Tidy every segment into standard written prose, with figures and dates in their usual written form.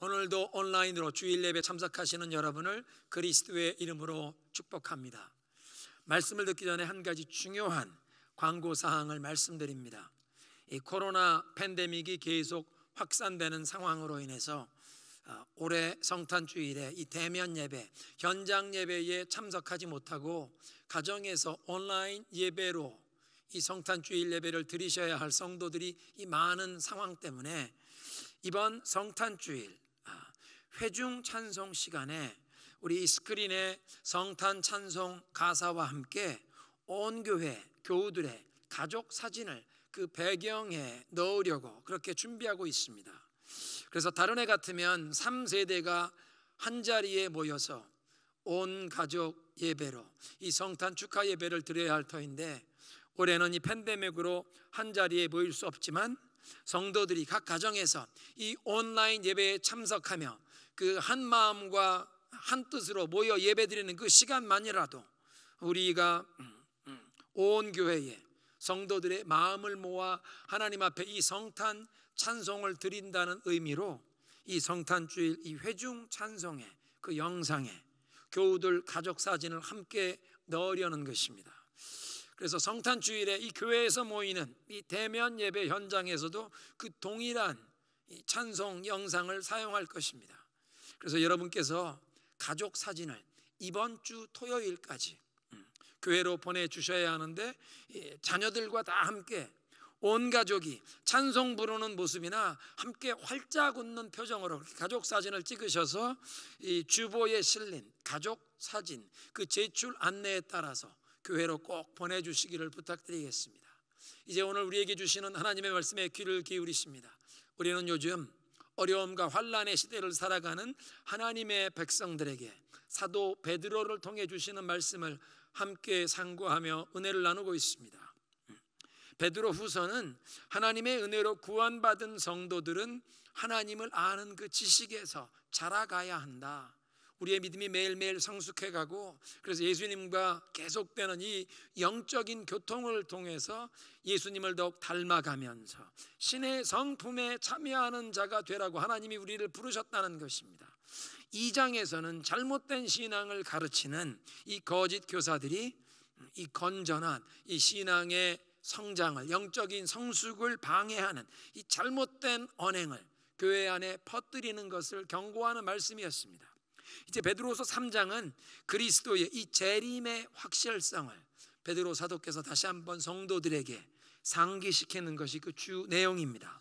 오늘도 온라인으로 주일 예배 참석하시는 여러분을 그리스도의 이름으로 축복합니다. 말씀을 듣기 전에 한 가지 중요한 광고 사항을 말씀드립니다. 이 코로나 팬데믹이 계속 확산되는 상황으로 인해서 올해 성탄 주일에 이 대면 예배, 현장 예배에 참석하지 못하고 가정에서 온라인 예배로 이 성탄 주일 예배를 드리셔야 할 성도들이 이 많은 상황 때문에 이번 성탄 주일 회중 찬송 시간에 우리 스크린에 성탄 찬송 가사와 함께 온 교회 교우들의 가족 사진을 그 배경에 넣으려고 그렇게 준비하고 있습니다. 그래서 다른 해 같으면 3세대가 한 자리에 모여서 온 가족 예배로 이 성탄 축하 예배를 드려야 할 터인데, 올해는 이 팬데믹으로 한 자리에 모일 수 없지만 성도들이 각 가정에서 이 온라인 예배에 참석하며 그 한 마음과 한 뜻으로 모여 예배드리는 그 시간만이라도 우리가 온 교회에 성도들의 마음을 모아 하나님 앞에 이 성탄 찬송을 드린다는 의미로 이 성탄 주일 이 회중 찬송의 그 영상에 교우들 가족 사진을 함께 넣으려는 것입니다. 그래서 성탄 주일에 이 교회에서 모이는 이 대면 예배 현장에서도 그 동일한 이 찬송 영상을 사용할 것입니다. 그래서 여러분께서 가족 사진을 이번 주 토요일까지 교회로 보내주셔야 하는데, 자녀들과 다 함께 온 가족이 찬송 부르는 모습이나 함께 활짝 웃는 표정으로 가족 사진을 찍으셔서 이 주보에 실린 가족 사진 그 제출 안내에 따라서 교회로 꼭 보내주시기를 부탁드리겠습니다. 이제 오늘 우리에게 주시는 하나님의 말씀에 귀를 기울이십니다. 우리는 요즘 어려움과 환난의 시대를 살아가는 하나님의 백성들에게 사도 베드로를 통해 주시는 말씀을 함께 상고하며 은혜를 나누고 있습니다. 베드로 후서는 하나님의 은혜로 구원받은 성도들은 하나님을 아는 그 지식에서 자라가야 한다. 우리의 믿음이 매일매일 성숙해가고, 그래서 예수님과 계속되는 이 영적인 교통을 통해서 예수님을 더욱 닮아가면서 신의 성품에 참여하는 자가 되라고 하나님이 우리를 부르셨다는 것입니다. 2장에서는 잘못된 신앙을 가르치는 이 거짓 교사들이 이 건전한 이 신앙의 성장을, 영적인 성숙을 방해하는 이 잘못된 언행을 교회 안에 퍼뜨리는 것을 경고하는 말씀이었습니다. 이제 베드로서 3장은 그리스도의 이 재림의 확실성을 베드로 사도께서 다시 한번 성도들에게 상기시키는 것이 그 주 내용입니다.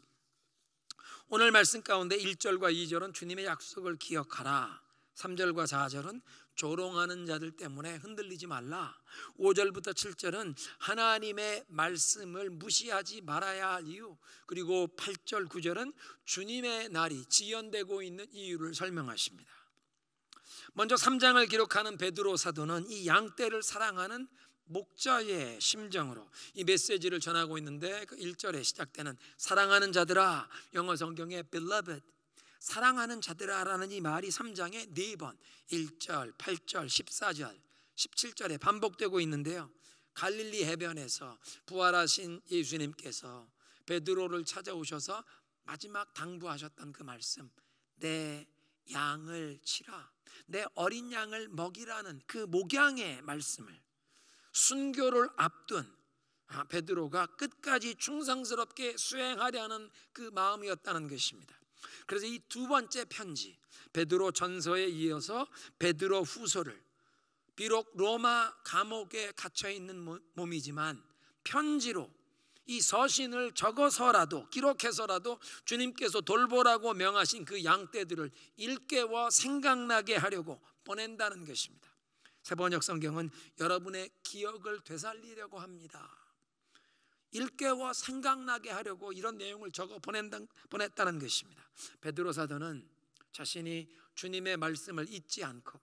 오늘 말씀 가운데 1절과 2절은 주님의 약속을 기억하라, 3절과 4절은 조롱하는 자들 때문에 흔들리지 말라, 5절부터 7절은 하나님의 말씀을 무시하지 말아야 할 이유, 그리고 8절 9절은 주님의 날이 지연되고 있는 이유를 설명하십니다. 먼저 3장을 기록하는 베드로 사도는 이 양떼를 사랑하는 목자의 심정으로 이 메시지를 전하고 있는데, 그 1절에 시작되는 사랑하는 자들아, 영어 성경에 beloved, 사랑하는 자들아라는 이 말이 3장에 4번 1절, 8절, 14절, 17절에 반복되고 있는데요, 갈릴리 해변에서 부활하신 예수님께서 베드로를 찾아오셔서 마지막 당부하셨던 그 말씀, 내 양을 치라, 내 어린 양을 먹이라는 그 목양의 말씀을 순교를 앞둔 베드로가 끝까지 충성스럽게 수행하려는 그 마음이었다는 것입니다. 그래서 이 두 번째 편지 베드로 전서에 이어서 베드로 후서를, 비록 로마 감옥에 갇혀 있는 몸이지만 편지로 이 서신을 적어서라도, 기록해서라도 주님께서 돌보라고 명하신 그 양떼들을 일깨워 생각나게 하려고 보낸다는 것입니다. 세번역 성경은 여러분의 기억을 되살리려고 합니다. 일깨워 생각나게 하려고 이런 내용을 적어 보냈다는 것입니다. 베드로 사도는 자신이 주님의 말씀을 잊지 않고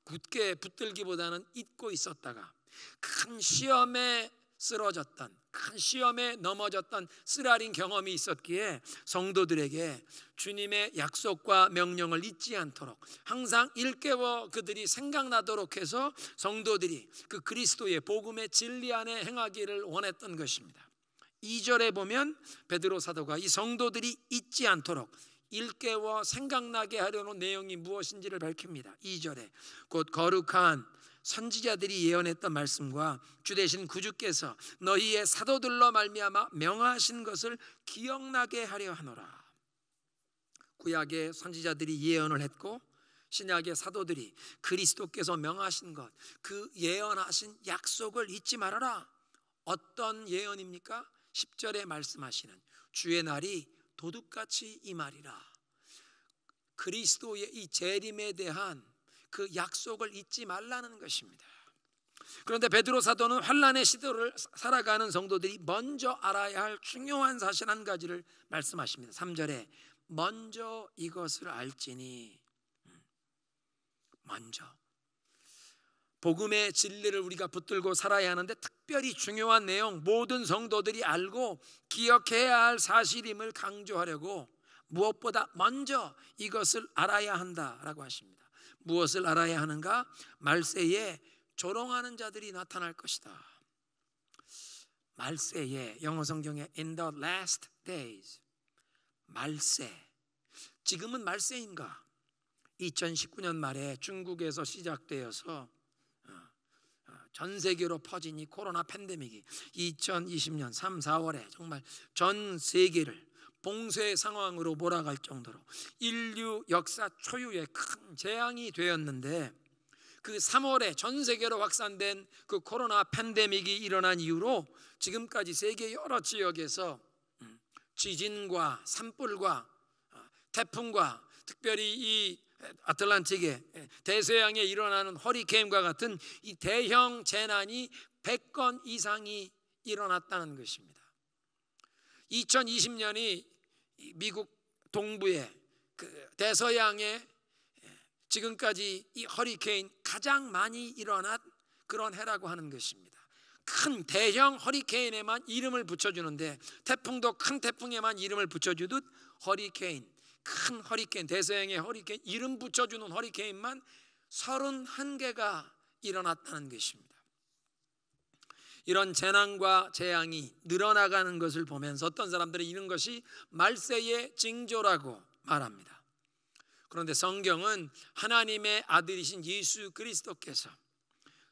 굳게 붙들기보다는 잊고 있었다가 큰 시험에 쓰러졌던, 큰 시험에 넘어졌던 쓰라린 경험이 있었기에 성도들에게 주님의 약속과 명령을 잊지 않도록 항상 일깨워 그들이 생각나도록 해서 성도들이 그 그리스도의 복음의 진리 안에 행하기를 원했던 것입니다. 2절에 보면 베드로 사도가 이 성도들이 잊지 않도록 일깨워 생각나게 하려는 내용이 무엇인지를 밝힙니다. 2절에 곧 거룩한 선지자들이 예언했던 말씀과 주 되신 구주께서 너희의 사도들로 말미암아 명하신 것을 기억나게 하려 하노라. 구약의 선지자들이 예언을 했고 신약의 사도들이 그리스도께서 명하신 것, 그 예언하신 약속을 잊지 말아라. 어떤 예언입니까? 10절에 말씀하시는 주의 날이 도둑같이 임하리라. 그리스도의 이 재림에 대한 그 약속을 잊지 말라는 것입니다. 그런데 베드로 사도는 환난의 시대를 살아가는 성도들이 먼저 알아야 할 중요한 사실 한 가지를 말씀하십니다. 3절에 먼저 이것을 알지니, 먼저 복음의 진리를 우리가 붙들고 살아야 하는데 특별히 중요한 내용, 모든 성도들이 알고 기억해야 할 사실임을 강조하려고 무엇보다 먼저 이것을 알아야 한다라고 하십니다. 무엇을 알아야 하는가? 말세에 조롱하는 자들이 나타날 것이다. 말세에, 영어 성경에 in the last days, 말세. 지금은 말세인가? 2019년 말에 중국에서 시작되어서 전 세계로 퍼진 이 코로나 팬데믹이 2020년 3, 4월에 정말 전 세계를 봉쇄 상황으로 몰아갈 정도로 인류 역사 초유의 큰 재앙이 되었는데, 그 3월에 전 세계로 확산된 그 코로나 팬데믹이 일어난 이후로 지금까지 세계 여러 지역에서 지진과 산불과 태풍과 특별히 이 아틀란틱의 대서양에 일어나는 허리케인과 같은 이 대형 재난이 100건 이상이 일어났다는 것입니다. 2020년이 미국 동부의 그 대서양에 지금까지 이 허리케인 가장 많이 일어난 그런 해라고 하는 것입니다. 큰 대형 허리케인에만 이름을 붙여주는데, 태풍도 큰 태풍에만 이름을 붙여주듯 허리케인, 큰 허리케인, 대서양의 허리케인, 이름 붙여주는 허리케인만 31개가 일어났다는 것입니다. 이런 재난과 재앙이 늘어나가는 것을 보면서 어떤 사람들은 이런 것이 말세의 징조라고 말합니다. 그런데 성경은 하나님의 아들이신 예수 그리스도께서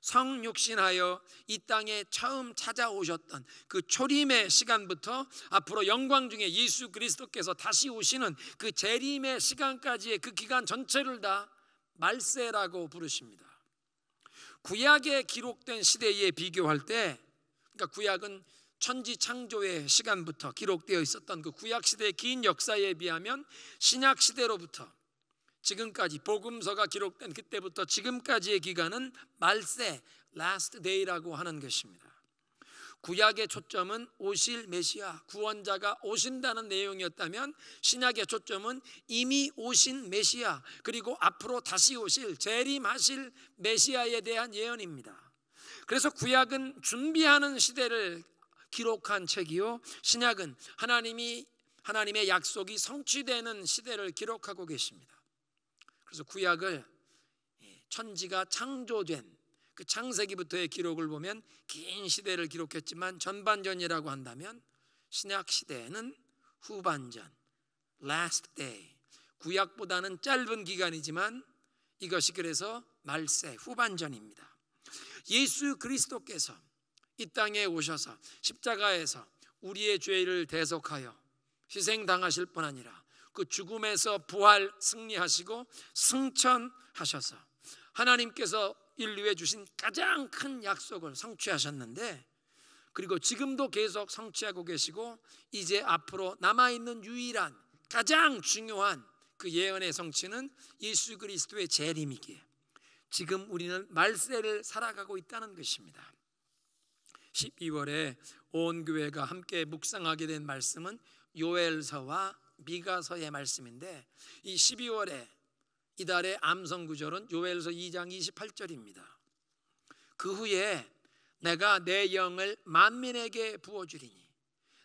성육신하여 이 땅에 처음 찾아오셨던 그 초림의 시간부터 앞으로 영광 중에 예수 그리스도께서 다시 오시는 그 재림의 시간까지의 그 기간 전체를 다 말세라고 부르십니다. 구약에 기록된 시대에 비교할 때, 그러니까 구약은 천지 창조의 시간부터 기록되어 있었던 그 구약 시대의 긴 역사에 비하면 신약 시대로부터 지금까지, 복음서가 기록된 그때부터 지금까지의 기간은 말세, last day라고 하는 것입니다. 구약의 초점은 오실 메시아, 구원자가 오신다는 내용이었다면, 신약의 초점은 이미 오신 메시아, 그리고 앞으로 다시 오실, 재림하실 메시아에 대한 예언입니다. 그래서 구약은 준비하는 시대를 기록한 책이요, 신약은 하나님의 약속이 성취되는 시대를 기록하고 계십니다. 그래서 구약을 천지가 창조된 그 창세기부터의 기록을 보면 긴 시대를 기록했지만 전반전이라고 한다면, 신약 시대에는 후반전, last day, 구약보다는 짧은 기간이지만 이것이 그래서 말세, 후반전입니다. 예수 그리스도께서 이 땅에 오셔서 십자가에서 우리의 죄를 대속하여 희생당하실 뿐 아니라 그 죽음에서 부활 승리하시고 승천하셔서 하나님께서 인류에 주신 가장 큰 약속을 성취하셨는데, 그리고 지금도 계속 성취하고 계시고 이제 앞으로 남아있는 유일한 가장 중요한 그 예언의 성취는 예수 그리스도의 재림이기에 지금 우리는 말세를 살아가고 있다는 것입니다. 12월에 온 교회가 함께 묵상하게 된 말씀은 요엘서와 미가서의 말씀인데, 이 12월에 이달의 암성구절은 요엘서 2장 28절입니다. 그 후에 내가 내 영을 만민에게 부어주리니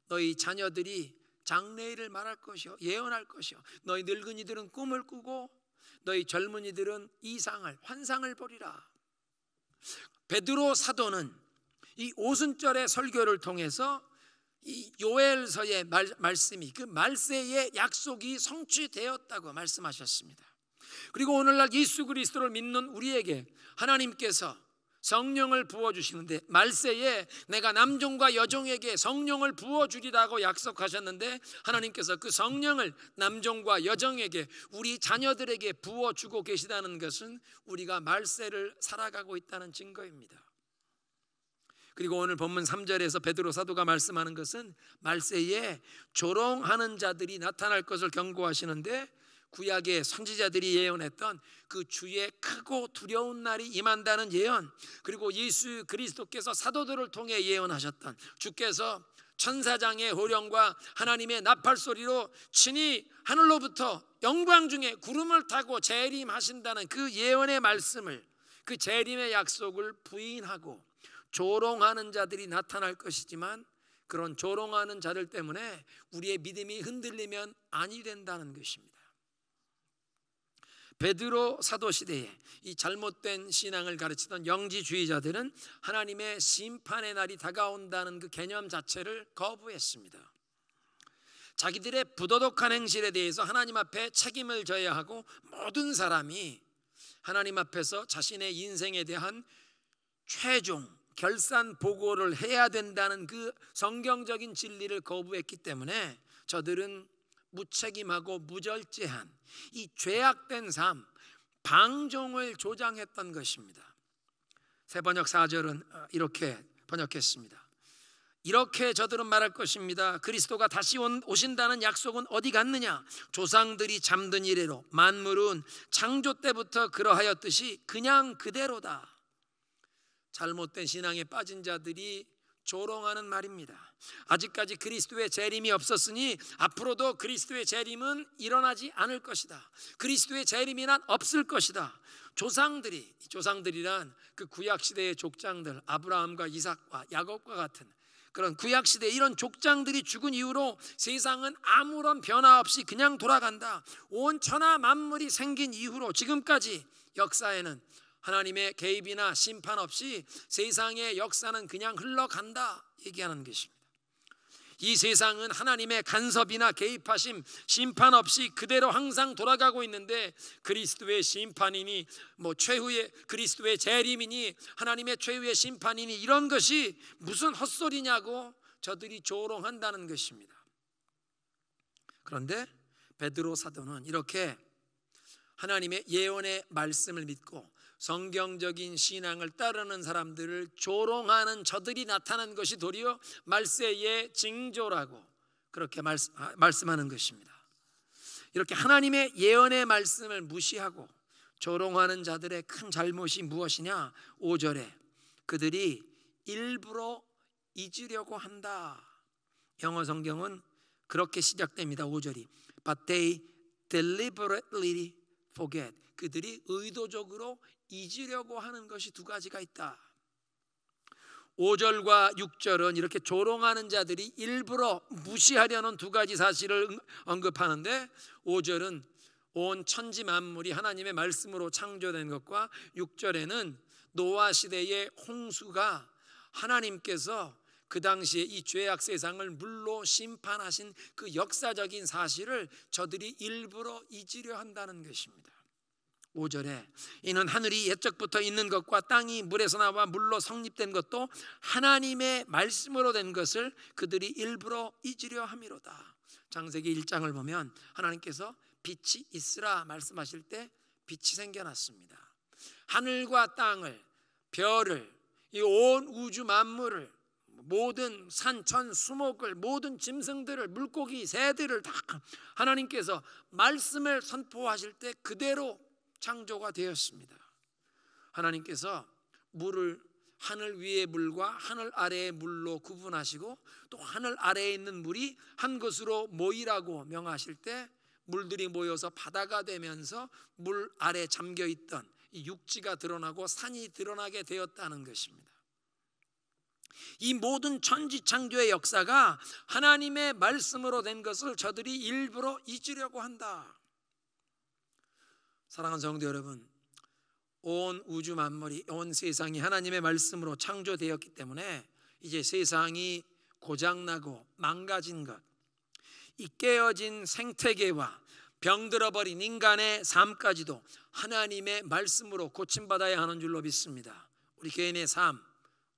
너희 자녀들이 장래일을 말할 것이요 예언할 것이요 너희 늙은이들은 꿈을 꾸고 너희 젊은이들은 이상을 환상을 보리라. 베드로 사도는 이 오순절의 설교를 통해서 이 요엘서의 말씀이 그 말세의 약속이 성취되었다고 말씀하셨습니다. 그리고 오늘날 예수 그리스도를 믿는 우리에게 하나님께서 성령을 부어주시는데, 말세에 내가 남종과 여종에게 성령을 부어주리라고 약속하셨는데, 하나님께서 그 성령을 남종과 여종에게, 우리 자녀들에게 부어주고 계시다는 것은 우리가 말세를 살아가고 있다는 증거입니다. 그리고 오늘 본문 3절에서 베드로 사도가 말씀하는 것은 말세에 조롱하는 자들이 나타날 것을 경고하시는데, 구약의 선지자들이 예언했던 그 주의 크고 두려운 날이 임한다는 예언, 그리고 예수 그리스도께서 사도들을 통해 예언하셨던, 주께서 천사장의 호령과 하나님의 나팔 소리로 친히 하늘로부터 영광 중에 구름을 타고 재림하신다는 그 예언의 말씀을, 그 재림의 약속을 부인하고 조롱하는 자들이 나타날 것이지만, 그런 조롱하는 자들 때문에 우리의 믿음이 흔들리면 아니 된다는 것입니다. 베드로 사도 시대에 이 잘못된 신앙을 가르치던 영지주의자들은 하나님의 심판의 날이 다가온다는 그 개념 자체를 거부했습니다. 자기들의 부도덕한 행실에 대해서 하나님 앞에 책임을 져야 하고, 모든 사람이 하나님 앞에서 자신의 인생에 대한 최종 결산 보고를 해야 된다는 그 성경적인 진리를 거부했기 때문에 저들은 무책임하고 무절제한 이 죄악된 삶, 방종을 조장했던 것입니다. 새 번역 4절은 이렇게 번역했습니다. 이렇게 저들은 말할 것입니다. 그리스도가 다시 오신다는 약속은 어디 갔느냐? 조상들이 잠든 이래로 만물은 창조 때부터 그러하였듯이 그냥 그대로다. 잘못된 신앙에 빠진 자들이 조롱하는 말입니다. 아직까지 그리스도의 재림이 없었으니 앞으로도 그리스도의 재림은 일어나지 않을 것이다. 그리스도의 재림이 난 없을 것이다. 조상들이란 그 구약시대의 족장들, 아브라함과 이삭과 야곱과 같은 그런 구약시대 이런 족장들이 죽은 이후로 세상은 아무런 변화 없이 그냥 돌아간다. 온 천하 만물이 생긴 이후로 지금까지 역사에는 하나님의 개입이나 심판 없이 세상의 역사는 그냥 흘러간다 얘기하는 것입니다. 이 세상은 하나님의 간섭이나 개입하심, 심판 없이 그대로 항상 돌아가고 있는데, 그리스도의 심판이니 최후의 그리스도의 재림이니 하나님의 최후의 심판이니 이런 것이 무슨 헛소리냐고 저들이 조롱한다는 것입니다. 그런데 베드로 사도는 이렇게 하나님의 예언의 말씀을 믿고 성경적인 신앙을 따르는 사람들을 조롱하는 저들이 나타난 것이 도리어 말세의 징조라고 그렇게 말씀하는 것입니다. 이렇게 하나님의 예언의 말씀을 무시하고 조롱하는 자들의 큰 잘못이 무엇이냐? 5절에 그들이 일부러 잊으려고 한다. 영어 성경은 그렇게 시작됩니다. 5절이 But they deliberately forget. 그들이 의도적으로 잊으려고 하는 것이 두 가지가 있다. 5절과 6절은 이렇게 조롱하는 자들이 일부러 무시하려는 두 가지 사실을 언급하는데, 5절은 온 천지 만물이 하나님의 말씀으로 창조된 것과 6절에는 노아 시대의 홍수가 하나님께서 그 당시에 이 죄악 세상을 물로 심판하신 그 역사적인 사실을 저들이 일부러 잊으려 한다는 것입니다. 5절에 이는 하늘이 옛적부터 있는 것과 땅이 물에서 나와 물로 성립된 것도 하나님의 말씀으로 된 것을 그들이 일부러 잊으려 함이로다. 창세기 1장을 보면 하나님께서 빛이 있으라 말씀하실 때 빛이 생겨났습니다. 하늘과 땅을, 별을, 이 온 우주 만물을, 모든 산천 수목을, 모든 짐승들을, 물고기, 새들을 다 하나님께서 말씀을 선포하실 때 그대로 창조가 되었습니다. 하나님께서 물을 하늘 위의 물과 하늘 아래의 물로 구분하시고, 또 하늘 아래에 있는 물이 한 곳으로 모이라고 명하실 때 물들이 모여서 바다가 되면서 물 아래 잠겨있던 이 육지가 드러나고 산이 드러나게 되었다는 것입니다. 이 모든 천지창조의 역사가 하나님의 말씀으로 된 것을 저들이 일부러 잊으려고 한다. 사랑하는 성도 여러분, 온 우주 만물이, 온 세상이 하나님의 말씀으로 창조되었기 때문에 이제 세상이 고장나고 망가진 것, 이 깨어진 생태계와 병들어버린 인간의 삶까지도 하나님의 말씀으로 고침받아야 하는 줄로 믿습니다. 우리 개인의 삶,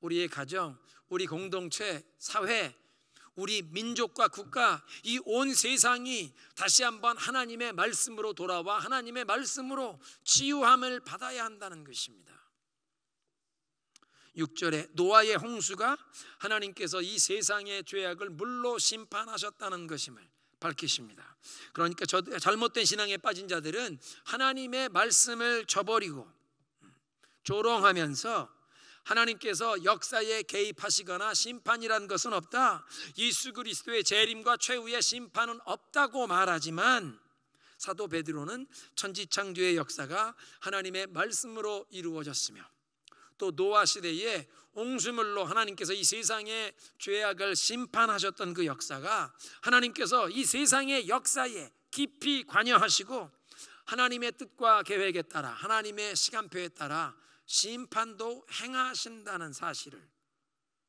우리의 가정, 우리 공동체, 사회, 우리 민족과 국가, 이 온 세상이 다시 한번 하나님의 말씀으로 돌아와 하나님의 말씀으로 치유함을 받아야 한다는 것입니다. 6절에 노아의 홍수가 하나님께서 이 세상의 죄악을 물로 심판하셨다는 것임을 밝히십니다. 그러니까 잘못된 신앙에 빠진 자들은 하나님의 말씀을 저버리고 조롱하면서 하나님께서 역사에 개입하시거나 심판이란 것은 없다, 예수 그리스도의 재림과 최후의 심판은 없다고 말하지만, 사도 베드로는 천지창조의 역사가 하나님의 말씀으로 이루어졌으며 또 노아 시대에 홍수물로 하나님께서 이 세상의 죄악을 심판하셨던 그 역사가 하나님께서 이 세상의 역사에 깊이 관여하시고 하나님의 뜻과 계획에 따라 하나님의 시간표에 따라 심판도 행하신다는 사실을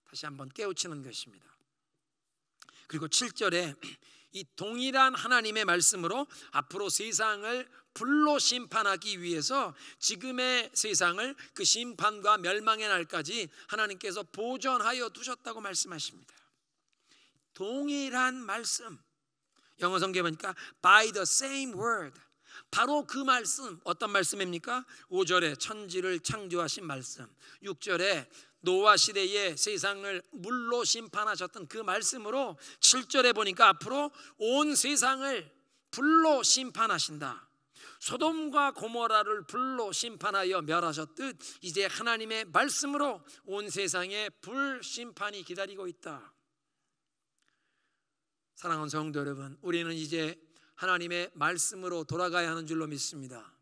다시 한번 깨우치는 것입니다. 그리고 7절에 이 동일한 하나님의 말씀으로 앞으로 세상을 불로 심판하기 위해서 지금의 세상을 그 심판과 멸망의 날까지 하나님께서 보존하여 두셨다고 말씀하십니다. 동일한 말씀, 영어 성경에 보니까 by the same word, 바로 그 말씀, 어떤 말씀입니까? 5절에 천지를 창조하신 말씀, 6절에 노아 시대에 세상을 물로 심판하셨던 그 말씀으로 7절에 보니까 앞으로 온 세상을 불로 심판하신다. 소돔과 고모라를 불로 심판하여 멸하셨듯 이제 하나님의 말씀으로 온 세상에 불 심판이 기다리고 있다. 사랑하는 성도 여러분, 우리는 이제 하나님의 말씀으로 돌아가야 하는 줄로 믿습니다.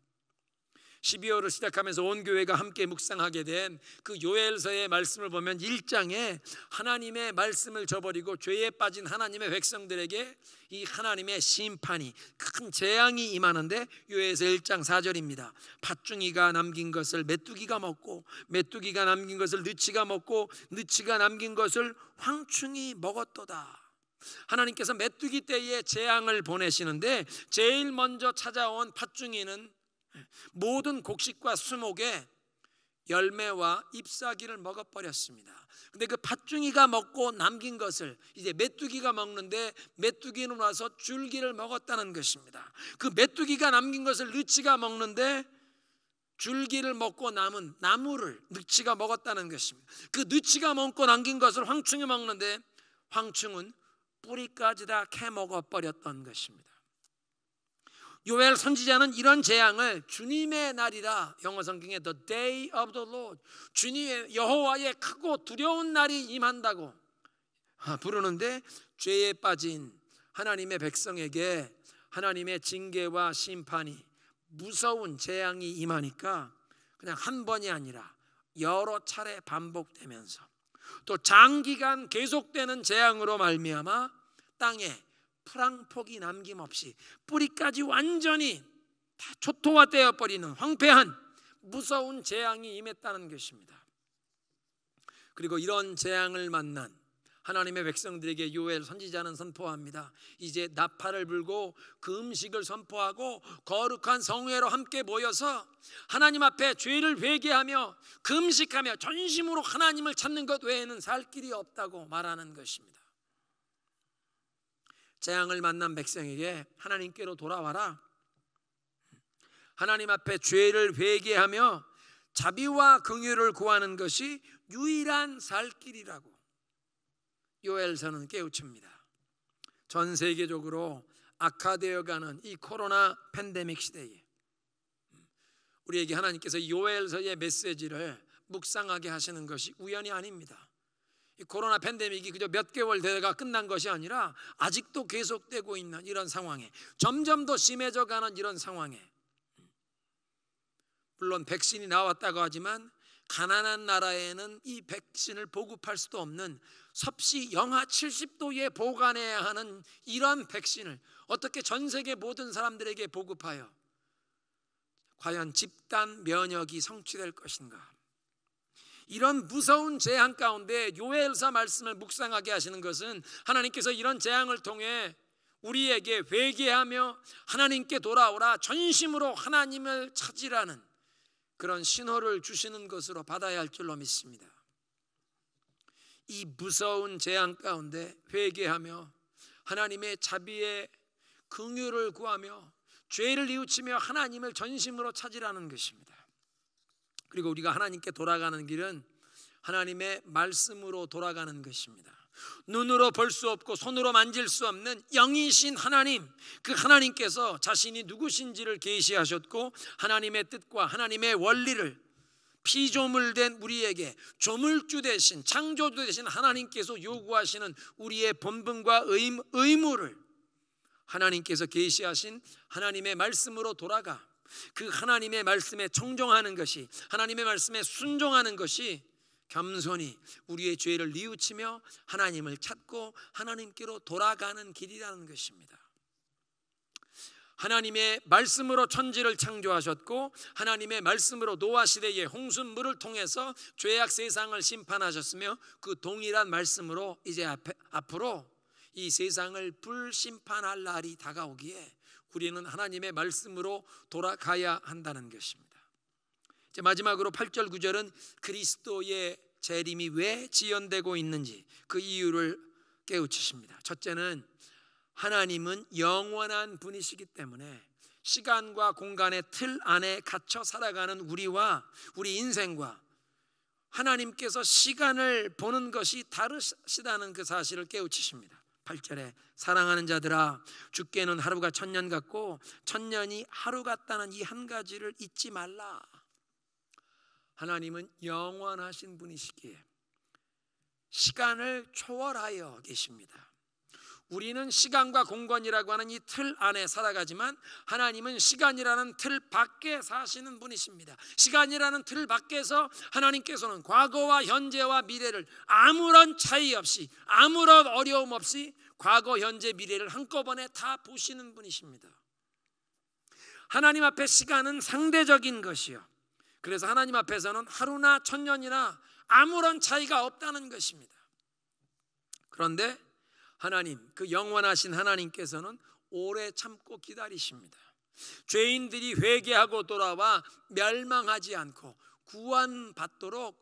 12월을 시작하면서 온 교회가 함께 묵상하게 된 그 요엘서의 말씀을 보면 1장에 하나님의 말씀을 저버리고 죄에 빠진 하나님의 백성들에게 이 하나님의 심판이, 큰 재앙이 임하는데 요엘서 1장 4절입니다. 팥중이가 남긴 것을 메뚜기가 먹고 메뚜기가 남긴 것을 느치가 먹고 느치가 남긴 것을 황충이 먹었도다. 하나님께서 메뚜기 때에 재앙을 보내시는데 제일 먼저 찾아온 팥중이는 모든 곡식과 수목의 열매와 잎사귀를 먹어버렸습니다. 근데 그 팥중이가 먹고 남긴 것을 이제 메뚜기가 먹는데 메뚜기는 와서 줄기를 먹었다는 것입니다. 그 메뚜기가 남긴 것을 느치가 먹는데 줄기를 먹고 남은 나무를 느치가 먹었다는 것입니다. 그 느치가 먹고 남긴 것을 황충이 먹는데 황충은 뿌리까지 다 캐먹어버렸던 것입니다. 요엘 선지자는 이런 재앙을 주님의 날이라, 영어 성경에 The Day of the Lord, 주님의 여호와의 크고 두려운 날이 임한다고 부르는데, 죄에 빠진 하나님의 백성에게 하나님의 징계와 심판이, 무서운 재앙이 임하니까 그냥 한 번이 아니라 여러 차례 반복되면서 또 장기간 계속되는 재앙으로 말미암아 땅에 풀 한 폭이 남김없이 뿌리까지 완전히 다 초토화되어 버리는 황폐한 무서운 재앙이 임했다는 것입니다. 그리고 이런 재앙을 만난 하나님의 백성들에게 요엘 선지자는 선포합니다. 이제 나팔을 불고 그 음식을 선포하고 거룩한 성회로 함께 모여서 하나님 앞에 죄를 회개하며 금식하며 전심으로 하나님을 찾는 것 외에는 살 길이 없다고 말하는 것입니다. 재앙을 만난 백성에게 하나님께로 돌아와라, 하나님 앞에 죄를 회개하며 자비와 긍휼을 구하는 것이 유일한 살 길이라고 요엘서는 깨우칩니다. 전 세계적으로 악화되어가는 이 코로나 팬데믹 시대에 우리에게 하나님께서 요엘서의 메시지를 묵상하게 하시는 것이 우연이 아닙니다. 이 코로나 팬데믹이 그저 몇 개월 되다가 끝난 것이 아니라 아직도 계속되고 있는 이런 상황에, 점점 더 심해져가는 이런 상황에, 물론 백신이 나왔다고 하지만 가난한 나라에는 이 백신을 보급할 수도 없는 섭씨 영하 70도에 보관해야 하는 이런 백신을 어떻게 전 세계 모든 사람들에게 보급하여 과연 집단 면역이 성취될 것인가? 이런 무서운 재앙 가운데 요엘서 말씀을 묵상하게 하시는 것은 하나님께서 이런 재앙을 통해 우리에게 회개하며 하나님께 돌아오라, 전심으로 하나님을 찾으라는 그런 신호를 주시는 것으로 받아야 할 줄로 믿습니다. 이 무서운 재앙 가운데 회개하며 하나님의 자비의 긍휼을 구하며 죄를 뉘우치며 하나님을 전심으로 찾으라는 것입니다. 그리고 우리가 하나님께 돌아가는 길은 하나님의 말씀으로 돌아가는 것입니다. 눈으로 볼 수 없고 손으로 만질 수 없는 영이신 하나님, 그 하나님께서 자신이 누구신지를 계시하셨고 하나님의 뜻과 하나님의 원리를 피조물된 우리에게 조물주 되신, 창조주 되신 하나님께서 요구하시는 우리의 본분과 의무를 하나님께서 계시하신 하나님의 말씀으로 돌아가 그 하나님의 말씀에 청종하는 것이, 하나님의 말씀에 순종하는 것이 겸손히 우리의 죄를 뉘우치며 하나님을 찾고 하나님께로 돌아가는 길이라는 것입니다. 하나님의 말씀으로 천지를 창조하셨고 하나님의 말씀으로 노아 시대의 홍수물을 통해서 죄악 세상을 심판하셨으며 그 동일한 말씀으로 이제 앞으로 이 세상을 불심판할 날이 다가오기에 우리는 하나님의 말씀으로 돌아가야 한다는 것입니다. 이제 마지막으로 8절 9절은 그리스도의 재림이 왜 지연되고 있는지 그 이유를 깨우치십니다. 첫째는 하나님은 영원한 분이시기 때문에 시간과 공간의 틀 안에 갇혀 살아가는 우리와 우리 인생과 하나님께서 시간을 보는 것이 다르시다는 그 사실을 깨우치십니다. 8절에 사랑하는 자들아, 주께는 하루가 천년 같고 천년이 하루 같다는 이 한 가지를 잊지 말라. 하나님은 영원하신 분이시기에 시간을 초월하여 계십니다. 우리는 시간과 공간이라고 하는 이 틀 안에 살아가지만 하나님은 시간이라는 틀 밖에 사시는 분이십니다. 시간이라는 틀 밖에서 하나님께서는 과거와 현재와 미래를 아무런 차이 없이, 아무런 어려움 없이 과거, 현재, 미래를 한꺼번에 다 보시는 분이십니다. 하나님 앞에 시간은 상대적인 것이요, 그래서 하나님 앞에서는 하루나 천년이나 아무런 차이가 없다는 것입니다. 그런데 하나님, 그 영원하신 하나님께서는 오래 참고 기다리십니다. 죄인들이 회개하고 돌아와 멸망하지 않고 구원받도록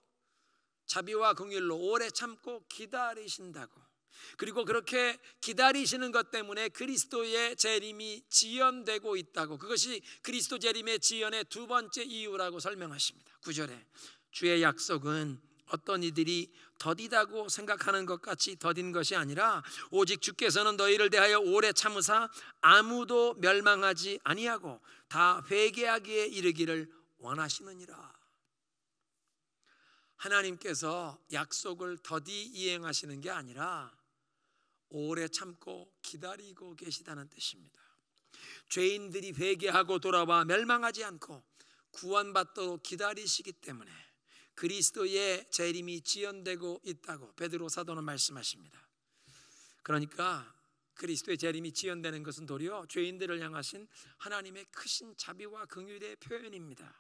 자비와 긍휼로 오래 참고 기다리신다고. 그리고 그렇게 기다리시는 것 때문에 그리스도의 재림이 지연되고 있다고, 그것이 그리스도 재림의 지연의 두 번째 이유라고 설명하십니다. 9절에 주의 약속은 어떤 이들이 더디다고 생각하는 것 같이 더딘 것이 아니라 오직 주께서는 너희를 대하여 오래 참으사 아무도 멸망하지 아니하고 다 회개하기에 이르기를 원하시느니라. 하나님께서 약속을 더디 이행하시는 게 아니라 오래 참고 기다리고 계시다는 뜻입니다. 죄인들이 회개하고 돌아와 멸망하지 않고 구원받도록 기다리시기 때문에 그리스도의 재림이 지연되고 있다고 베드로 사도는 말씀하십니다. 그러니까 그리스도의 재림이 지연되는 것은 도리어 죄인들을 향하신 하나님의 크신 자비와 긍휼의 표현입니다.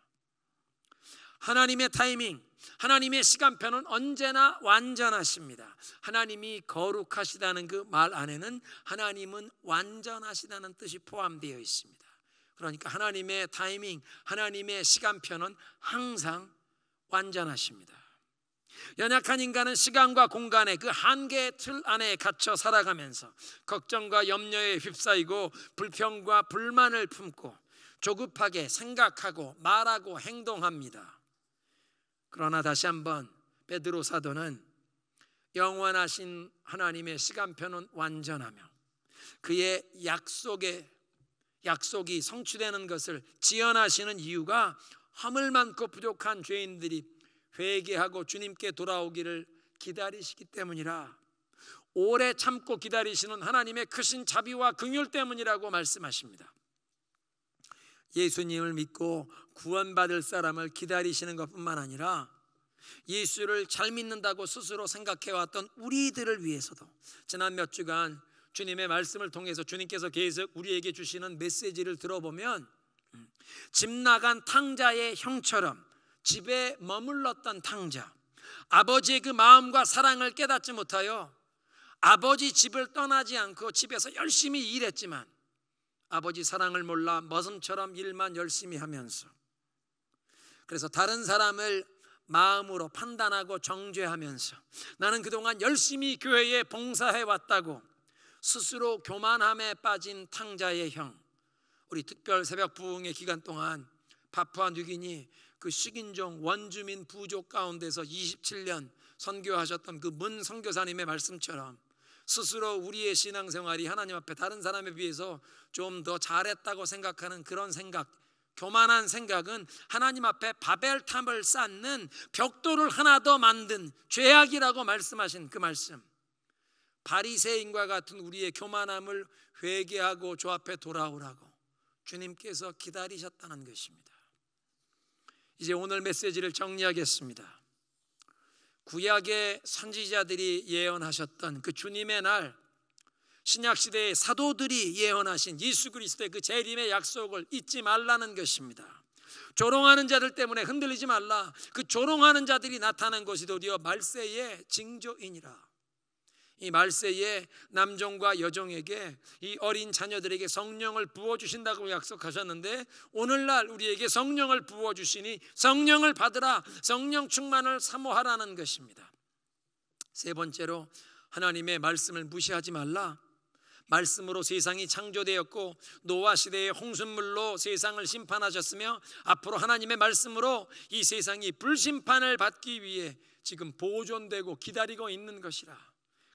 하나님의 타이밍, 하나님의 시간표는 언제나 완전하십니다. 하나님이 거룩하시다는 그 말 안에는 하나님은 완전하시다는 뜻이 포함되어 있습니다. 그러니까 하나님의 타이밍, 하나님의 시간표는 항상 완전하십니다. 연약한 인간은 시간과 공간의 그 한계의 틀 안에 갇혀 살아가면서 걱정과 염려에 휩싸이고 불평과 불만을 품고 조급하게 생각하고 말하고 행동합니다. 그러나 다시 한번 베드로 사도는 영원하신 하나님의 시간표는 완전하며 그의 약속이 성취되는 것을 지연하시는 이유가 허물 많고 부족한 죄인들이 회개하고 주님께 돌아오기를 기다리시기 때문이라, 오래 참고 기다리시는 하나님의 크신 자비와 긍휼 때문이라고 말씀하십니다. 예수님을 믿고 구원받을 사람을 기다리시는 것뿐만 아니라 예수를 잘 믿는다고 스스로 생각해왔던 우리들을 위해서도 지난 몇 주간 주님의 말씀을 통해서 주님께서 계속 우리에게 주시는 메시지를 들어보면 집 나간 탕자의 형처럼 집에 머물렀던 탕자, 아버지의 그 마음과 사랑을 깨닫지 못하여 아버지 집을 떠나지 않고 집에서 열심히 일했지만 아버지 사랑을 몰라 머슴처럼 일만 열심히 하면서, 그래서 다른 사람을 마음으로 판단하고 정죄하면서 나는 그동안 열심히 교회에 봉사해 왔다고 스스로 교만함에 빠진 탕자의 형, 우리 특별 새벽 부흥의 기간 동안 파푸아 뉴기니 그 식인종 원주민 부족 가운데서 27년 선교하셨던 그 문 선교사님의 말씀처럼 스스로 우리의 신앙생활이 하나님 앞에 다른 사람에 비해서 좀 더 잘했다고 생각하는 그런 생각, 교만한 생각은 하나님 앞에 바벨탑을 쌓는 벽돌을 하나 더 만든 죄악이라고 말씀하신 그 말씀, 바리새인과 같은 우리의 교만함을 회개하고 주 앞에 돌아오라고 주님께서 기다리셨다는 것입니다. 이제 오늘 메시지를 정리하겠습니다. 구약의 선지자들이 예언하셨던 그 주님의 날, 신약시대의 사도들이 예언하신 예수 그리스도의 그 재림의 약속을 잊지 말라는 것입니다. 조롱하는 자들 때문에 흔들리지 말라. 그 조롱하는 자들이 나타난 것이 도리어 말세의 징조이니라. 이 말세에 남종과 여종에게, 이 어린 자녀들에게 성령을 부어주신다고 약속하셨는데 오늘날 우리에게 성령을 부어주시니 성령을 받으라, 성령 충만을 사모하라는 것입니다. 세 번째로 하나님의 말씀을 무시하지 말라. 말씀으로 세상이 창조되었고 노아 시대의 홍수물로 세상을 심판하셨으며 앞으로 하나님의 말씀으로 이 세상이 불심판을 받기 위해 지금 보존되고 기다리고 있는 것이라.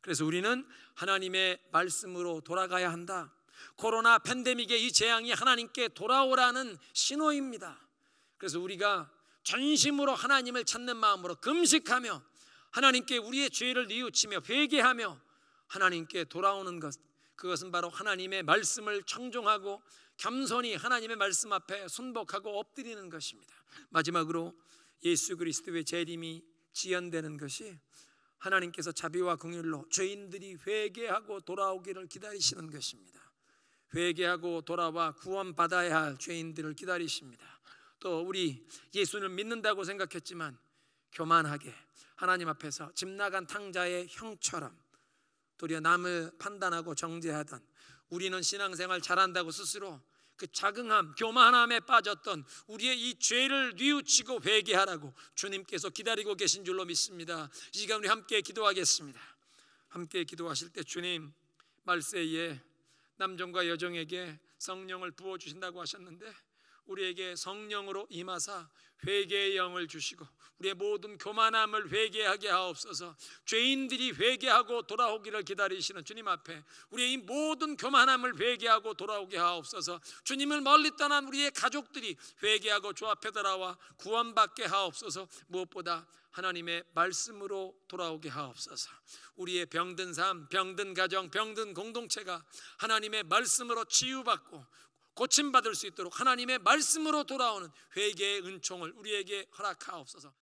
그래서 우리는 하나님의 말씀으로 돌아가야 한다. 코로나 팬데믹의 이 재앙이 하나님께 돌아오라는 신호입니다. 그래서 우리가 전심으로 하나님을 찾는 마음으로 금식하며 하나님께 우리의 죄를 뉘우치며 회개하며 하나님께 돌아오는 것, 그것은 바로 하나님의 말씀을 청종하고 겸손히 하나님의 말씀 앞에 순복하고 엎드리는 것입니다. 마지막으로 예수 그리스도의 재림이 지연되는 것이 하나님께서 자비와 긍휼로 죄인들이 회개하고 돌아오기를 기다리시는 것입니다. 회개하고 돌아와 구원받아야 할 죄인들을 기다리십니다. 또 우리 예수를 믿는다고 생각했지만 교만하게 하나님 앞에서 집 나간 탕자의 형처럼 도리어 남을 판단하고 정죄하던, 우리는 신앙생활 잘한다고 스스로 그 자긍함, 교만함에 빠졌던 우리의 이 죄를 뉘우치고 회개하라고 주님께서 기다리고 계신 줄로 믿습니다. 이 시간 우리 함께 기도하겠습니다. 함께 기도하실 때 주님, 말세에 남종과 여종에게 성령을 부어주신다고 하셨는데 우리에게 성령으로 임하사 회개의 영을 주시고 우리의 모든 교만함을 회개하게 하옵소서. 죄인들이 회개하고 돌아오기를 기다리시는 주님 앞에 우리의 이 모든 교만함을 회개하고 돌아오게 하옵소서. 주님을 멀리 떠난 우리의 가족들이 회개하고 주 앞에 돌아와 구원받게 하옵소서. 무엇보다 하나님의 말씀으로 돌아오게 하옵소서. 우리의 병든 삶, 병든 가정, 병든 공동체가 하나님의 말씀으로 치유받고 고침받을 수 있도록 하나님의 말씀으로 돌아오는 회개의 은총을 우리에게 허락하옵소서.